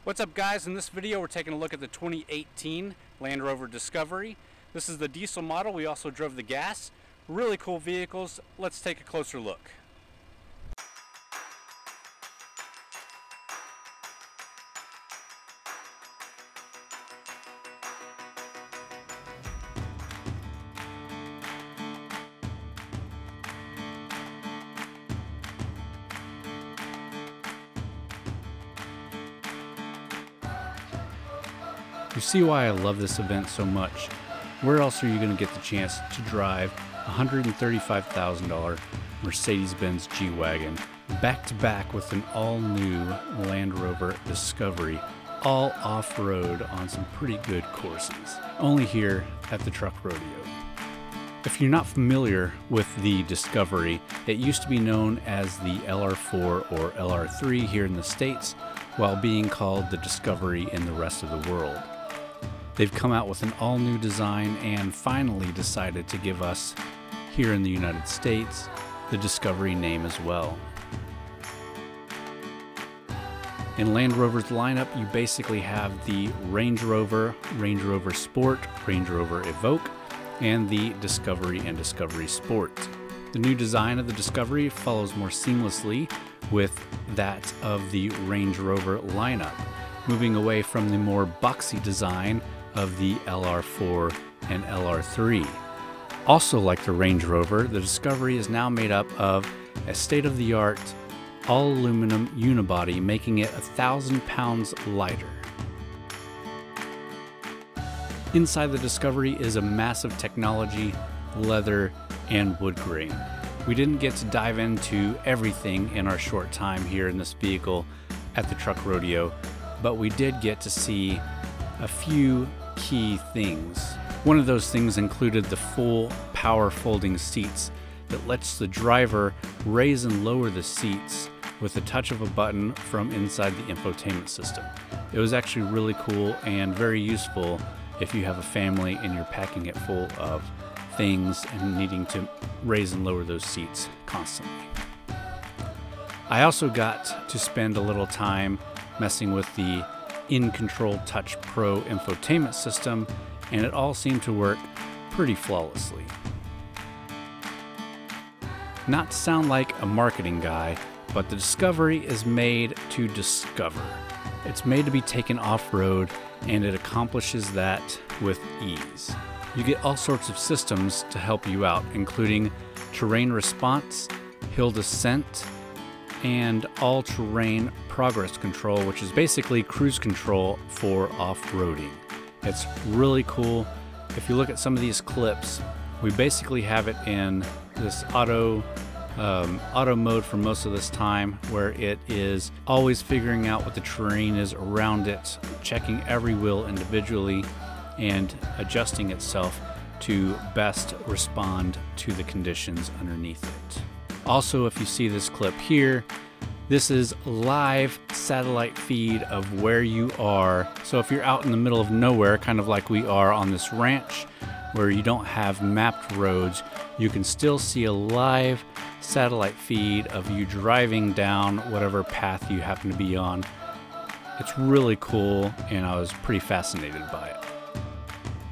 What's up, guys? In this video we're taking a look at the 2018 Land Rover Discovery. This is the diesel model. We also drove the gas. Really cool vehicles. Let's take a closer look. You see why I love this event so much. Where else are you going to get the chance to drive a $135,000 Mercedes-Benz G-Wagon back to back with an all-new Land Rover Discovery, all off-road on some pretty good courses, only here at the Truck Rodeo. If you're not familiar with the Discovery, it used to be known as the LR4 or LR3 here in the States, while being called the Discovery in the rest of the world. They've come out with an all-new design and finally decided to give us, here in the United States, the Discovery name as well. In Land Rover's lineup, you basically have the Range Rover, Range Rover Sport, Range Rover Evoque, and the Discovery and Discovery Sport. The new design of the Discovery follows more seamlessly with that of the Range Rover lineup, moving away from the more boxy design of the LR4 and LR3. Also like the Range Rover, the Discovery is now made up of a state-of-the-art all-aluminum unibody, making it 1,000 pounds lighter. Inside the Discovery is a massive technology, leather, and wood grain. We didn't get to dive into everything in our short time here in this vehicle at the Truck Rodeo, but we did get to see a few key things. One of those things included the full power folding seats that lets the driver raise and lower the seats with the touch of a button from inside the infotainment system. It was actually really cool and very useful if you have a family and you're packing it full of things and needing to raise and lower those seats constantly. I also got to spend a little time messing with the InControl Touch Pro infotainment system, and it all seemed to work pretty flawlessly. Not to sound like a marketing guy, but the Discovery is made to discover. It's made to be taken off-road, and it accomplishes that with ease. You get all sorts of systems to help you out, including terrain response, hill descent, and all-terrain progress control, which is basically cruise control for off-roading. It's really cool. If you look at some of these clips, we basically have it in this auto mode for most of this time, where it is always figuring out what the terrain is around it, checking every wheel individually, and adjusting itself to best respond to the conditions underneath it. Also, if you see this clip here, this is live satellite feed of where you are. So if you're out in the middle of nowhere, kind of like we are on this ranch, where you don't have mapped roads, you can still see a live satellite feed of you driving down whatever path you happen to be on. It's really cool, and I was pretty fascinated by it.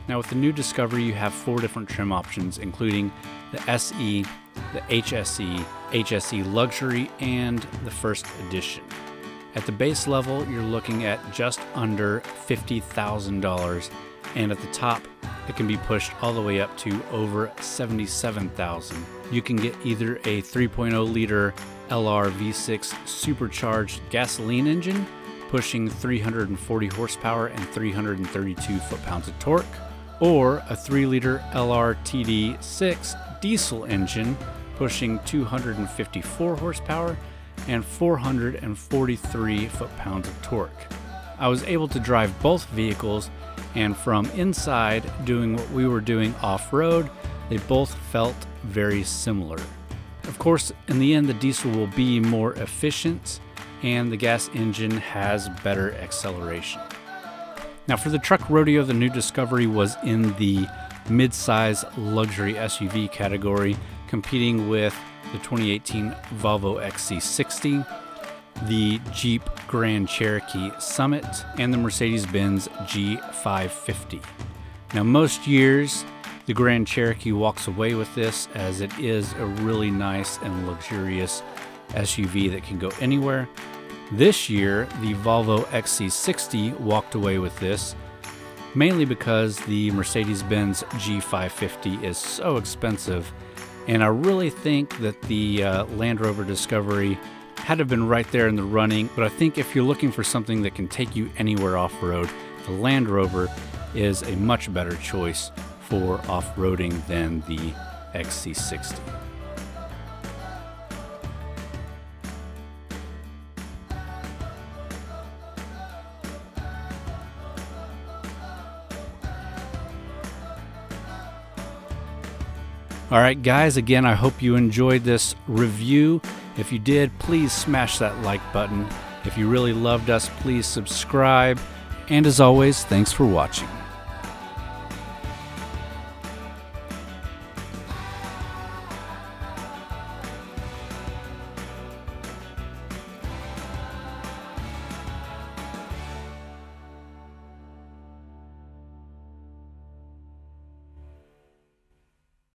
Now with the new Discovery, you have 4 different trim options, including the SE, the HSE, HSE Luxury, and the First Edition. At the base level, you're looking at just under $50,000, and at the top, it can be pushed all the way up to over $77,000. You can get either a 3.0 liter LR V6 supercharged gasoline engine, pushing 340 horsepower and 332 foot-pounds of torque, or a 3 liter LR TD6 diesel engine, pushing 254 horsepower and 443 foot-pounds of torque. I was able to drive both vehicles, and from inside doing what we were doing off-road, they both felt very similar. Of course, in the end, the diesel will be more efficient, and the gas engine has better acceleration. Now for the Truck Rodeo, the new Discovery was in the mid-size luxury SUV category, competing with the 2018 Volvo XC60. the Jeep Grand Cherokee Summit and the Mercedes-Benz G550. Now, most years, the Grand Cherokee walks away with this, as it is a really nice and luxurious SUV that can go anywhere. This year, the Volvo XC60 walked away with this, mainly because the Mercedes-Benz G550 is so expensive, and I really think that the Land Rover Discovery had to have been right there in the running. But I think if you're looking for something that can take you anywhere off-road, the Land Rover is a much better choice for off-roading than the XC60. All right, guys, again, I hope you enjoyed this review. If you did, please smash that like button. If you really loved us, please subscribe. And as always, thanks for watching.